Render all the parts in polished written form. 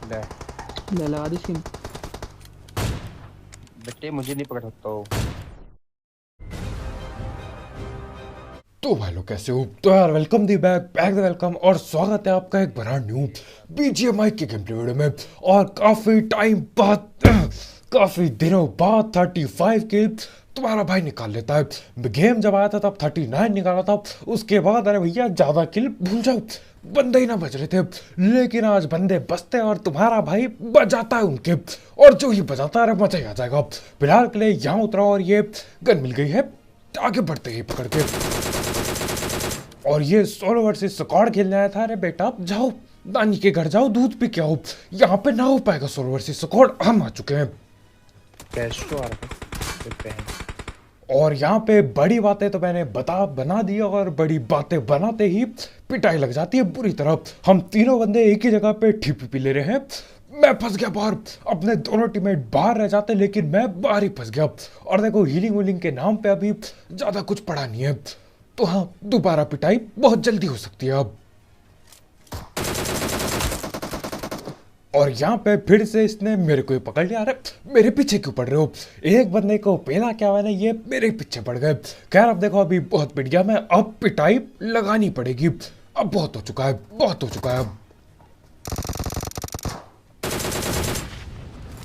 ले ले लगा दी स्किन। बेटे मुझे नहीं पकड़ सकता हो। तो भाई लोग कैसे हो? तो यार welcome the back back the welcome और स्वागत है आपका एक ब्रांड न्यू बीजीएमआई की गेम प्ले वीडियो में। और काफी टाइम बाद काफी दिनों बाद 35 के तुम्हारा भाई निकाल लेता है। गेम जब आया था तब 39 निकाला था। उसके बाद अरे भैया ज्यादा किल भूल जाओ, बंदे ही ना बज रहे थे। लेकिन आज बंदे बजते और तुम्हारा भाई बजाता है उनके, और जो ही बजाता है मजा ही आ जाएगा। फिलहाल के लिए यहाँ उतरा और ये गन मिल गई है, आगे बढ़ते ही पकड़ के। और ये सोलो वर्सेस स्क्वाड खेलने आया था। अरे बेटा जाओ नानी के घर जाओ, दूध पी के आओ, यहाँ पे ना हो पाएगा सोलो वर्सेस स्क्वाड, हम आ चुके हैं। कैश तो आ रहा है देखते हैं। और यहाँ पे बड़ी बातें तो मैंने बना दी, और बड़ी बातें बनाते ही पिटाई लग जाती है बुरी तरह। हम तीनों बंदे एक ही जगह पे ठीपी पी ले रहे हैं। मैं फंस गया बाहर, अपने दोनों टीममेट बाहर रह जाते लेकिन मैं बाहर ही फंस गया। और देखो हीलिंग वीलिंग के नाम पे अभी ज्यादा कुछ पड़ा नहीं है, तो हाँ दोबारा पिटाई बहुत जल्दी हो सकती है अब। और यहाँ पे फिर से इसने मेरे को ही पकड़ लिया। अरे मेरे पीछे क्यों पड़ रहे हो? एक बंदे को पहला क्या हुआ ना, ये मेरे पीछे पड़ गए। खैर अब देखो अभी बहुत पिट गया मैं, अब पिटाई लगानी पड़ेगी। अब बहुत हो चुका है, बहुत हो चुका है।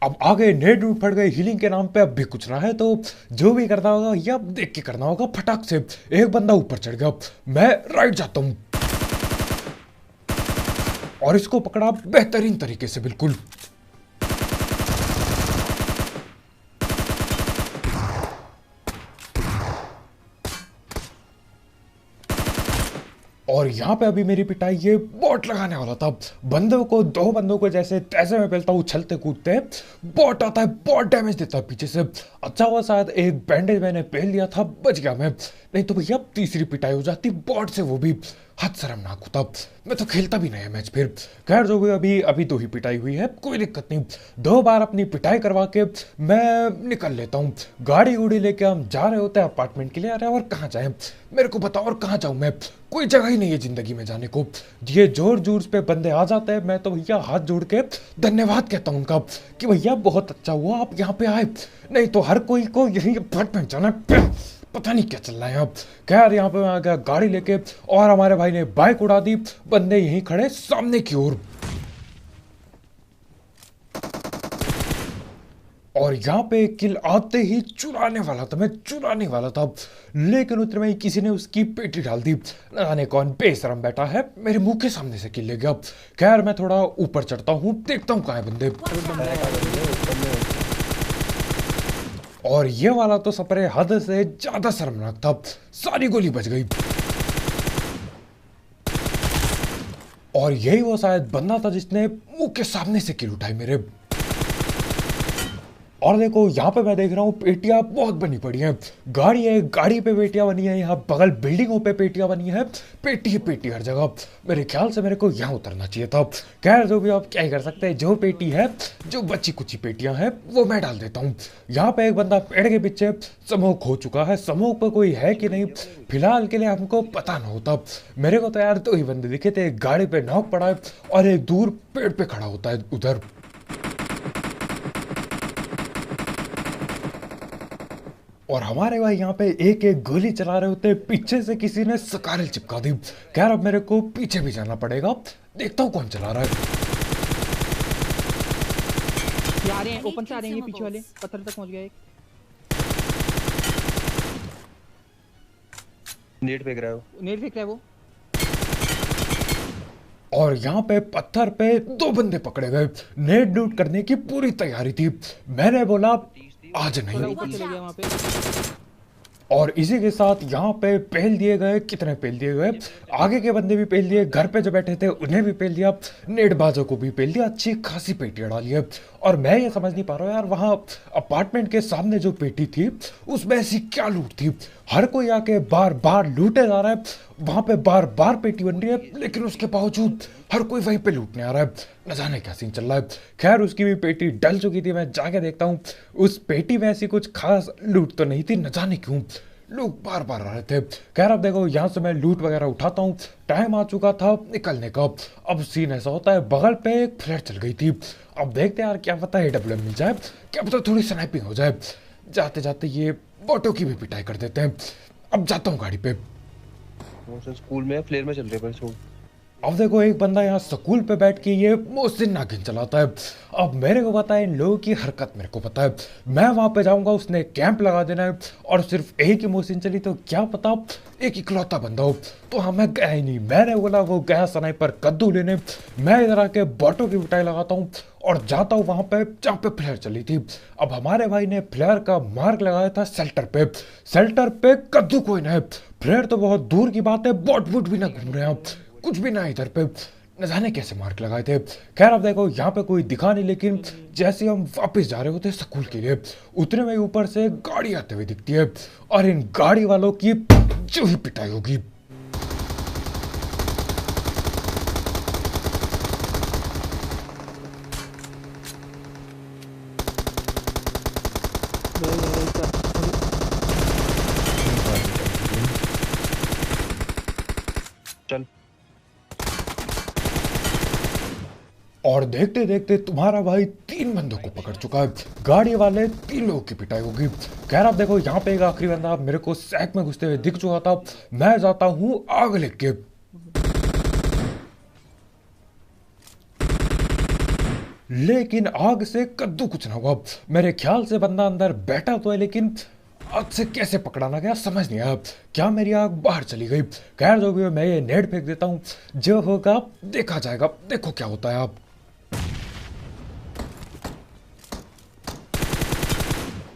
अब आगे नेट रूट फट गए हीलिंग के नाम पे, अब भी कुछ ना है। तो जो भी करना होगा ये अब देख के करना होगा फटाक से। एक बंदा ऊपर चढ़ गया, मैं राइट जाता हूं और इसको पकड़ा बेहतरीन तरीके से बिल्कुल। और यहाँ पे अभी मेरी पिटाई ये बॉट लगाने वाला था। बंदों को दो बंदों को जैसे तैसे में पहलता हूँ उछलते कूदते, बॉट आता है, बॉट डैमेज देता है पीछे से। अच्छा हुआ शायद एक बैंडेज मैंने पहन लिया था, बच गया मैं, नहीं तो भैया तीसरी पिटाई हो जाती बॉट से, वो भी हद शर्मनाक होता। मैं तो खेलता भी नहीं है मैच फिर। खैर जो भी अभी अभी दो ही पिटाई हुई है, कोई दिक्कत नहीं। दो बार अपनी पिटाई करवा के मैं निकल लेता हूँ। गाड़ी उड़ी लेके हम जा रहे होते हैं अपार्टमेंट के लिए। अरे और कहाँ जाए मेरे को बताओ, और कहाँ जाऊँ मैं? कोई जगह ही नहीं है जिंदगी में जाने को। ये जोर जोर पे बंदे आ जाते हैं, मैं तो भैया हाथ जोड़ के धन्यवाद कहता हूँ उनका कि भैया बहुत अच्छा हुआ आप यहाँ पे आए, नहीं तो हर कोई को यही अपार्टमेंट जाना, पता नहीं क्या चल रहा है अब। खैर यहाँ पे मैं आ गया गाड़ी लेके, और हमारे भाई ने बाइक उड़ा दी। बंदे यहीं खड़े सामने की ओर, और यहाँ पे किल आते ही चुराने वाला था, मैं चुराने वाला था, लेकिन उतने में ही किसी ने उसकी पेटी डाल दी। न जाने कौन बेशरम बैठा है मेरे मुंह के सामने से किल ले गया। खैर मैं थोड़ा ऊपर चढ़ता हूँ, देखता हूँ कहाँ है बंदे। और ये वाला तो सपरे हद से ज्यादा शर्मनाक था, सारी गोली बच गई। और यही वो शायद बंदा था जिसने मुंह के सामने से किल उठाई मेरे। और देखो यहाँ पे मैं देख रहा हूँ पेटियां बहुत बनी पड़ी हैं। गाड़ी है, गाड़ी पे पेटियां बनी है, यहाँ बगल बिल्डिंगों पे पेटियां बनी है, पेटी ही पेटी हर जगह। मेरे ख्याल से मेरे को यहाँ उतरना चाहिए था। खैर जो भी आप क्या ही कर सकते हैं, जो पेटी है, जो बची कुची पेटियां हैं वो मैं डाल देता हूँ। यहाँ पे एक बंदा पेड़ के पीछे समोक हो चुका है, समोक पे कोई है कि नहीं फिलहाल के लिए हमको पता ना होता। मेरे को तो यार दो ही बंदे दिखे थे, एक गाड़ी पे नॉक पड़ा है और एक दूर पेड़ पे खड़ा होता है उधर। और हमारे भाई यहाँ पे एक एक गोली चला रहे होते, पीछे से किसी ने सकारल चिपका दी। खैर अब मेरे को पीछे भी जाना पड़ेगा, देखता हूँ कौन चला रहा है। ये आ रहे हैं, ओपन से आ रहे हैं, ये पीछे वाले पत्थर तक पहुंच गया एक। नेट फेंक रहा हो। नेट फेंक रहा है वो। और यहाँ पे पत्थर पे दो बंदे पकड़े गए, नेट डूट करने की पूरी तैयारी थी। मैंने बोला आज थोड़ा नहीं। ऊपर चले गया वहाँ पे। और इसी के साथ यहाँ पे पहल दिए गए, कितने पहल दिए गए, आगे के बंदे भी पहल दिए, घर पे जो बैठे थे उन्हें भी पहल दिया, नेटबाजों को भी पहल दिया, अच्छी खासी पेटियां डाली है। और मैं ये समझ नहीं पा रहा हूँ यार, वहाँ अपार्टमेंट के सामने जो पेटी थी उसमें ऐसी क्या लूट थी? हर कोई आके बार बार लूटे जा रहा है, वहां पे बार बार पेटी बन रही है, लेकिन उसके बावजूद हर कोई वहीं पे लूटने आ रहा है। न जाने क्या सीन चल रहा है। खैर उसकी भी पेटी डल चुकी थी, मैं जाके देखता हूँ उस पेटी में ऐसी कुछ खास लूट तो नहीं थी, न जाने क्यों। लोग बार बार आ रहे थे। खैर अब देखो यहाँ से मैं लूट वगैरह उठाता हूँ। टाइम आ चुका था निकलने का। अब सीन ऐसा होता है, बगल पे एक फ्लैट चल गई थी। अब देखते हैं यार, क्या पता AWM मिल जाए, क्या पता थोड़ी स्नाइपिंग हो जाए। जाते जाते ये बोटो की भी पिटाई कर देते हैं। अब जाता हूँ गाड़ी पे। वो सब स्कूल में फ्लेयर में चल रहे पर सो। अब देखो एक बंदा यहाँ स्कूल पे बैठ के ये मोहसिन नागिन चलाता है। अब मेरे को पता है इन लोगों की हरकत, मेरे को पता है। मैं वहां पे जाऊंगा, उसने कैंप लगा देना है और सिर्फ एक ही मोहसिन चली तो क्या पता एक इकलौता बंदा हो। तो हाँ, मैं गया ही नहीं। मैंने बोला वो गया स्नाइपर कद्दू लेने। मैं इधर आके बॉटो की पिटाई लगाता हूँ और जाता हूँ वहां पे जहाँ पे फ्लेयर चली थी। अब हमारे भाई ने फ्लेयर का मार्क लगाया था सेल्टर पे। सेल्टर पे कद्दू कोई ना है, फ्लेयर तो बहुत दूर की बात है, बॉट वुट भी ना घूम रहे हैं, कुछ भी ना इधर पे। न जाने कैसे मार्क लगाए थे। खैर अब देखो यहाँ पे कोई दिखा नहीं, लेकिन जैसे हम वापस जा रहे होते स्कूल के लिए, उतने में ऊपर से गाड़ी आते हुए दिखती है और इन गाड़ी वालों की जो ही पिटाई होगी। चल। और देखते देखते तुम्हारा भाई 3 बंदों को पकड़ चुका है। गाड़ी वाले 3 लोगों की पिटाई होगी। खैर अब देखो यहाँ पे एक आखिरी बंदा मेरे को सैक में घुसते हुए दिख चुका था। मैं जाता हूँ आग लेके। लेकिन आग से कद्दू कुछ ना हुआ। मेरे ख्याल से बंदा अंदर बैठा तो है, लेकिन आग से कैसे पकड़ाना गया समझ नहीं आया। क्या मेरी आग बाहर चली गई? खैर जो भी हो, मैं ये नेट फेंक देता हूँ, जो होगा देखा जाएगा। देखो क्या होता है।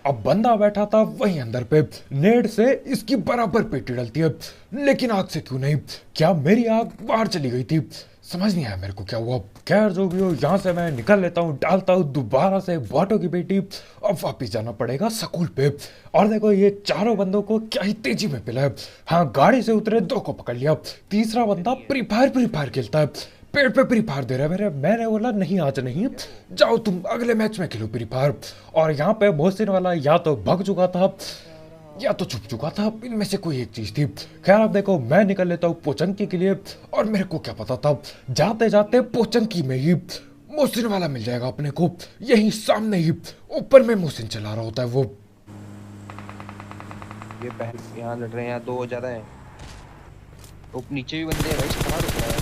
अब बंदा बैठा था वहीं अंदर पे, नेट से इसकी बराबर पेटी डलती है, लेकिन आग से क्यों नहीं? क्या मेरी आग बाहर चली गई थी? समझ नहीं आया मेरे को क्या हुआ। खैर जो भी हो, यहाँ से मैं निकल लेता हूँ, डालता हूँ दोबारा से बॉटो की बेटी। अब वापिस जाना पड़ेगा स्कूल पे। और देखो ये चारों बंदों को क्या ही तेजी में पिला है। हाँ, गाड़ी से उतरे 2 को पकड़ लिया। तीसरा बंदा फ्री फायर खेलता है, पेड़ पे फ्री फायर दे रहा है मेरे। मैंने बोला नहीं आज नहीं, जाओ तुम अगले मैच में खेलो फ्री फायर। और यहाँ पे मोहसिन वाला या तो भाग चुका था या तो छुप चुका था, इनमें से कोई एक चीज थी। खैर अब देखो मैं निकल लेता हूँ पोचंकी के लिए। और मेरे को क्या पता था, जाते जाते पोचंकी में ही मोहसिन वाला मिल जाएगा अपने को। यही सामने ही ऊपर में मोहसिन चला रहा होता है वो। ये पहले यहाँ लड़ रहे हैं, यहाँ 2 ज्यादा है। तो नीचे भी बंदे हैं भाई, कहाँ रुक रहा है?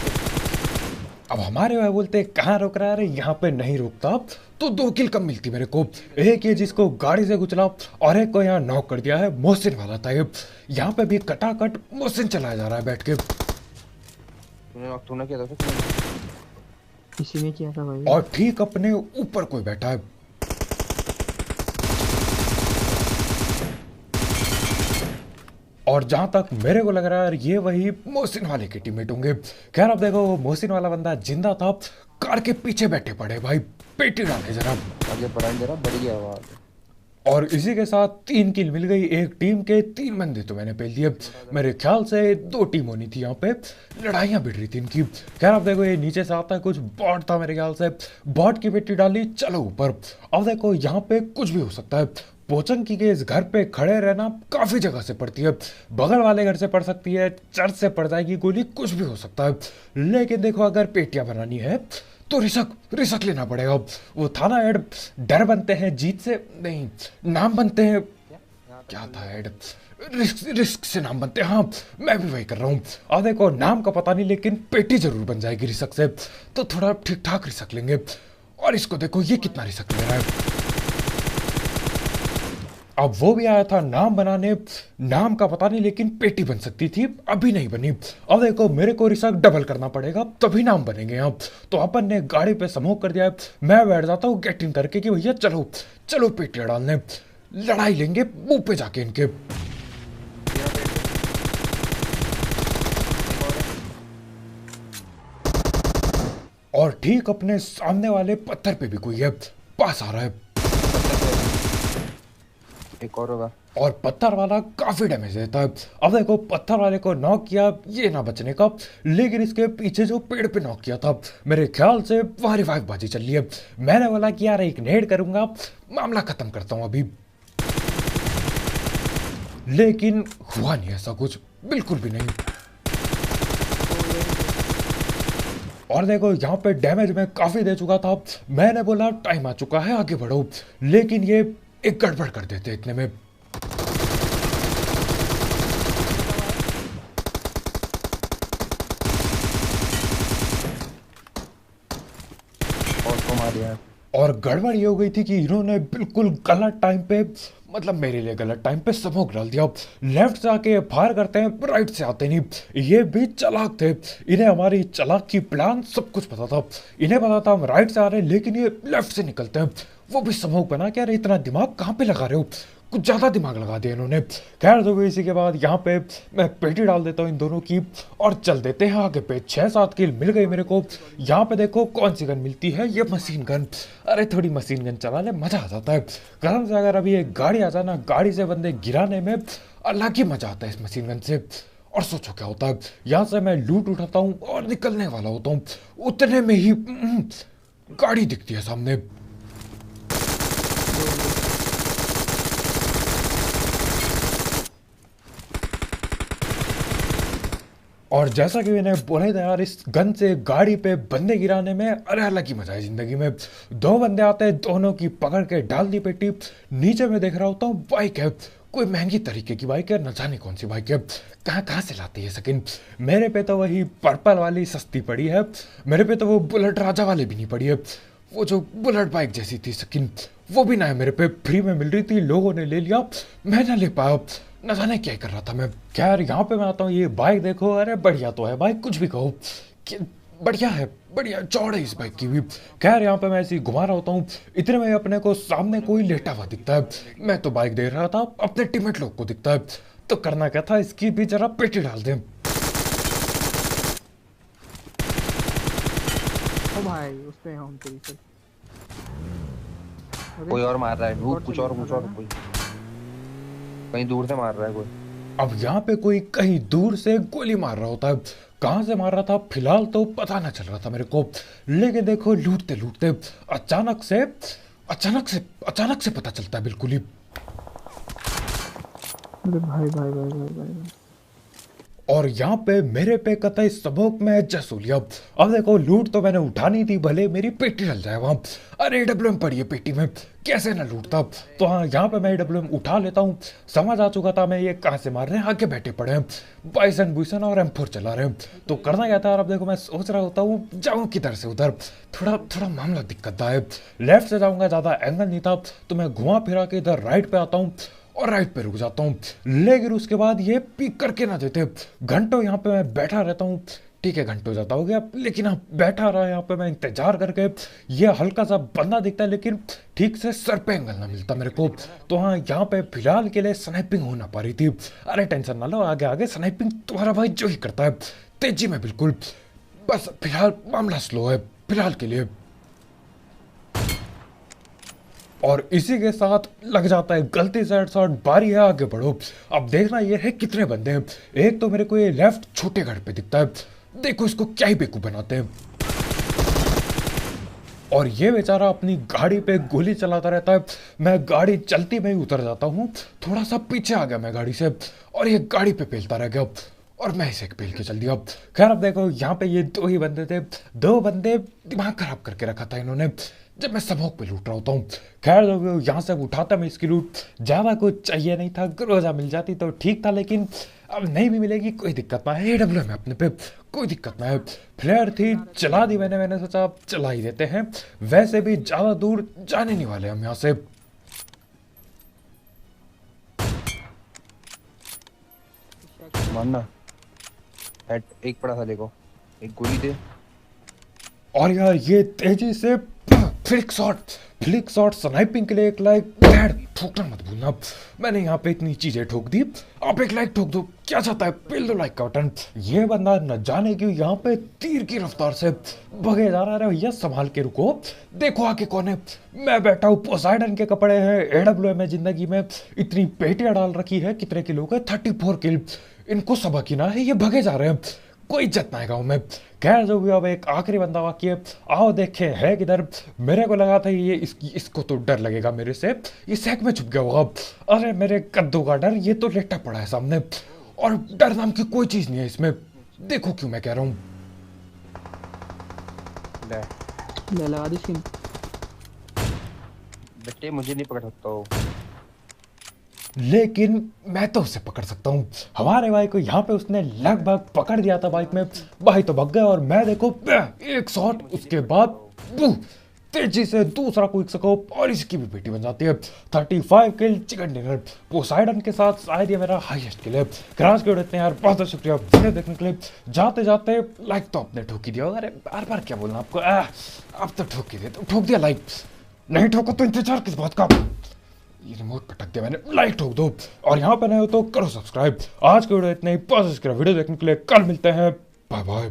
अब हमारे भाई बोलते कहाँ रोक रहा है? अरे यहाँ पे नहीं रुकता तो 2 किल कम मिलती मेरे को। एक ये जिसको गाड़ी से कुचला और एक को यहाँ नॉक कर दिया है, मोहसिन वाला था ये। यहाँ पे भी कटाकट मोहसिन चलाया जा रहा है बैठ के। तूने किया था फिर? किसी ने किया था भाई। और ठीक अपने ऊपर कोई बैठा है। और जहां तक मेरे को लग रहा है ये वही मोहसिन वाले के टीममेट होंगे। खैर अब देखो वो मोहसिन वाला बंदा जिंदा था, कार के पीछे बैठे पड़े भाई, पेटी डाले जरा। आगे बढ़ाएं जरा, बढ़ गया आवाज। और इसी के साथ 3 किल मिल गई। एक टीम के 3 बंदे तो मैंने पेल दिए। मेरे ख्याल से 2 टीम होनी थी, यहाँ पे लड़ाइयाँ भिड़ रही थी इनकी। खैर अब देखो ये नीचे से आता है, कुछ बॉट था मेरे ख्याल से, बॉट की पेटी डाली, चलो ऊपर। अब देखो यहाँ पे कुछ भी हो सकता है। पोचंकी के इस घर पे खड़े रहना काफी जगह से पड़ती है, बगल वाले घर से पड़ सकती है, चर्च से पड़ जाएगी गोली, कुछ भी हो सकता है। लेकिन देखो अगर पेटियां बनानी है तो रिसक लेना पड़ेगा। वो था ना ऐड, डर बनते हैं जीत से नहीं, नाम बनते हैं। क्या था ऐड? रिस्क से नाम बनते हैं। हाँ, मैं भी वही कर रहा हूँ। अब देखो नाम का पता नहीं, लेकिन पेटी जरूर बन जाएगी रिसक से, तो थोड़ा ठीक ठाक रिसक लेंगे। और इसको देखो ये कितना रिसक ले रहा है। अब वो भी आया था नाम बनाने, नाम का पता नहीं, लेकिन पेटी बन सकती थी, अभी नहीं बनी। अब देखो मेरे को रिसक डबल करना पड़ेगा तभी नाम बनेंगे यहाँ। तो अपन ने गाड़ी पे समूह कर दिया है। मैं बैठ जाता हूँ गेट इन करके कि भैया चलो चलो पेटियां डालने, लड़ाई लेंगे मुंह पे जाके इनके। और ठीक अपने सामने वाले पत्थर पे भी कोई है, पास आ रहा है। एक और होगा। और पत्थर वाला काफी डैमेज देता है। अब देखो पत्थर वाले को नॉक किया, ये ना बचने का, लेकिन इसके पीछे जो पेड़ पे नॉक किया था, मेरे ख्याल से वहां रिवाइव बाजी चल रही है। मैंने बोला कि यार एक नेड करूंगा, मामला खत्म करता हूं अभी। लेकिन हुआ नहीं ऐसा कुछ, बिल्कुल भी नहीं। और देखो यहाँ पे डैमेज मैं काफी दे चुका था, मैंने बोला टाइम आ चुका है आगे बढ़ो, लेकिन ये एक गड़बड़ कर देते इतने में। और तो मार दिया। और गड़बड़ ये हो गई थी कि इन्होंने बिल्कुल गलत टाइम पे, मतलब मेरे लिए गलत टाइम पे स्मोक डाल दिया। लेफ्ट से आके फायर करते हैं, राइट से आते नहीं। ये भी चालाक थे, इन्हें हमारी चालाक की प्लान सब कुछ पता था। इन्हें पता था हम राइट से आ रहे हैं, लेकिन ये लेफ्ट से निकलते हैं, वो भी स्मोक बना के। अरे इतना दिमाग कहाँ पे लगा रहे हो, कुछ ज़्यादा दिमाग लगा दिया इन्होंने। खैर तो इसी के बाद यहाँ पे मैं पेटी डाल देता हूँ इन दोनों की और चल देते हैं आगे पे। 6-7 किल मिल गई मेरे को। यहाँ पे देखो कौन सी गन मिलती है, ये मशीन गन। अरे थोड़ी मशीन गन चला ले, मज़ा आ जाता है। कसम से अगर अभी एक गाड़ी आ जाए ना, गाड़ी से बंदे गिराने में अलग ही मज़ा आता है इस मशीन गन से। और सोचो क्या होता है, यहाँ से मैं लूट उठाता हूँ और निकलने वाला होता हूँ, उतने में ही गाड़ी दिखती है सामने। और जैसा कि मैंने बोला था यार, इस गन से गाड़ी पे बंदे गिराने में अरे अलग ही मजा है जिंदगी में। 2 बंदे आते हैं, दोनों की पकड़ के डाल दी पेटी। नीचे में देख रहा होता हूँ बाइक है, कोई महंगी तरीके की बाइक है, न जाने कौन सी बाइक है, कहाँ कहाँ से लाती है सकिन। मेरे पे तो वही पर्पल वाली सस्ती पड़ी है, मेरे पे तो वो बुलेट राजा वाली भी नहीं पड़ी है, वो जो बुलेट बाइक जैसी थी सकिन, वो भी ना है मेरे पे, फ्री में मिल रही थी, लोगों ने ले लिया, मैं ना ले पाया, न जाने क्या कर रहा था मैं। खैर यहाँ पे मैं आता हूँ, ये बाइक देखो, अरे बढ़िया तो है बाइक, कुछ भी कहो, बढ़िया है, बढ़िया चौड़ है इस बाइक की भी। खैर यहाँ पे मैं ऐसे ही घुमा रहा होता हूँ, इतने में अपने को सामने कोई लेटा हुआ दिखता है। मैं तो बाइक देख रहा था, अपने टीममेट लोग को दिखता है, तो करना क्या था, इसकी भी जरा पेटी डाल दें। ओ भाई उस पे हम तेरी से। कोई और मार रहा है, कुछ और कोई कहीं दूर से मार रहा है कोई। अब यहाँ पे कोई कहीं दूर से गोली मार रहा होता है, कहाँ से मार रहा था फिलहाल तो पता ना चल रहा था मेरे को। लेकिन देखो लूटते लूटते अचानक से पता चलता है बिल्कुल ही। अरे भाई भाई भाई भाई भाई। और यहाँ पे मेरे पे कतई सबक में एडजस्ट हो लिया। अब देखो लूट तो मैंने उठानी थी, भले मेरी पेटी डल जाए वहां। अरे AWM पड़ी है पेटी में, कैसे ना लूटता। तो हाँ यहाँ पे मैं AWM उठा लेता हूँ। समझ आ चुका था मैं ये कहाँ से मार रहे हैं, आगे बैठे पड़े हैं, बाइसन बुइसन और M4 चला रहे हैं। तो करना क्या था, अब देखो मैं सोच रहा होता हूँ जाऊँ किधर से उधर, थोड़ा मामला दिक्कत है। लेफ्ट से जाऊँगा, ज़्यादा एंगल नहीं था, तो मैं घुमा फिरा के इधर राइट पे आता हूँ और राइट पे रुक जाता हूँ। लेकिन उसके बाद ये पिक करके ना देते, घंटों यहाँ पे मैं बैठा रहता हूँ। ठीक है घंटों ज़्यादा हो गया, लेकिन हाँ बैठा रहा यहाँ पे मैं इंतजार करके। ये हल्का सा बंदा दिखता है, लेकिन ठीक से सर पे एंगल ना मिलता मेरे को। तो हाँ यहाँ पे फिलहाल के लिए स्नाइपिंग हो ना पा रही थी। अरे टेंशन ना लो, आगे आगे स्नाइपिंग तुम्हारा भाई जो ही करता है, तेजी में बिल्कुल। बस फिलहाल मामला स्लो है फिलहाल के लिए। और इसी के साथ लग जाता है गलती से हेडशॉट, बारी है आगे बढ़ो। अब देखना ये है कितने बंदे हैं। एक तो मेरे को ये लेफ्ट छोटे घर पे दिखता है, देखो इसको क्या ही बेवकूफ बनाते हैं। और ये बेचारा अपनी गाड़ी पे गोली चलाता रहता है, मैं गाड़ी चलती में ही उतर जाता हूँ। थोड़ा सा पीछे आ गया मैं गाड़ी से, और ये गाड़ी पे पेलता रह गया, और मैं इसे पेल के चल दिया। खैर अब देखो यहाँ पे ये 2 ही बंदे थे, 2 बंदे दिमाग खराब करके रखा था इन्होंने, जब मैं स्मोक पे लूट रहा होता हूँ। खैर यहाँ से उठाता मैं इसकी लूट, ज़्यादा कुछ चाहिए नहीं था, ग्रोजा मिल जाती तो ठीक था, लेकिन अब नहीं भी मिलेगी कोई दिक्कत ना है। AWM है अपने पे, कोई दिक्कत ना है। फ्लेयर थी, चला दी मैंने सोचा चला ही देते हैं, वैसे भी ज़्यादा दूर जाने नहीं वाले हम यहाँ से। मानना एक पड़ा था देखो, एक गोली दे। और यार ये तेजी से फ्लिक शॉट स्नाइपिंग के लिए एक लाइक ठोकना मत भूलना। मैंने यहाँ पे इतनी चीजें ठोक दी, आप एक लाइक ठोक दो, क्या चाहता है पेल दो लाइक का बटन। ये बंदा न जाने क्यों यहाँ पे तीर की रफ्तार से भगे जा रहा है। भैया संभाल के रुको, देखो आके कौन है। मैं बैठा हूँ, पोसाइडन के कपड़े हैं, AWM है, जिंदगी में इतनी पेटियां डाल रखी है, कितने किलो के 34 किल। इनको सबक ही ना है, ये भगे जा रहे हैं। कोई इज्जत ना है गाँव में। खैर जो भी, अब एक आखिरी बंदा बाकी है, आओ देखे है किधर। मेरे को लगा था ये इसको तो डर लगेगा मेरे से, ये सैक में छुप गया होगा। अरे मेरे कद्दू का डर, ये तो लेटा पड़ा है सामने, और डर नाम की कोई चीज नहीं है इसमें। देखो क्यों मैं कह रहा हूँ। ले ले लगा दी स्किन। बेटे मुझे नहीं पकड़ सकता हो। लेकिन मैं तो उसे पकड़ सकता हूँ। हमारे भाई को यहाँ पे उसने लगभग पकड़ दिया था बाइक में। भाई तो भग गया, और मैं देखो एक शॉट, उसके बाद तेजी से दूसरा क्विक स्कोप, और इसकी भी बेटी बन जाती है। 35 किल चिकन डिनर पोसाइडन के साथ। शायद ये मेरा हाईएस्ट किल है। क्राश के उड़ते हैं यार, बहुत बहुत शुक्रिया वीडियो देखने के लिए। जाते जाते लाइक तो आपने ठोक ही दिया होगा। अरे बार बार क्या बोलना आपको, अब तो ठोक ही दे, तो ठोक दिया लाइक। नहीं ठोका तो इंतजार किस बात का। ये रिमोट पटक दिया मैंने, लाइक ठोक दो। और यहाँ पे नए हो तो करो सब्सक्राइब। आज के वीडियो इतने ही, वीडियो देखने के लिए कल मिलते हैं, बाय बाय।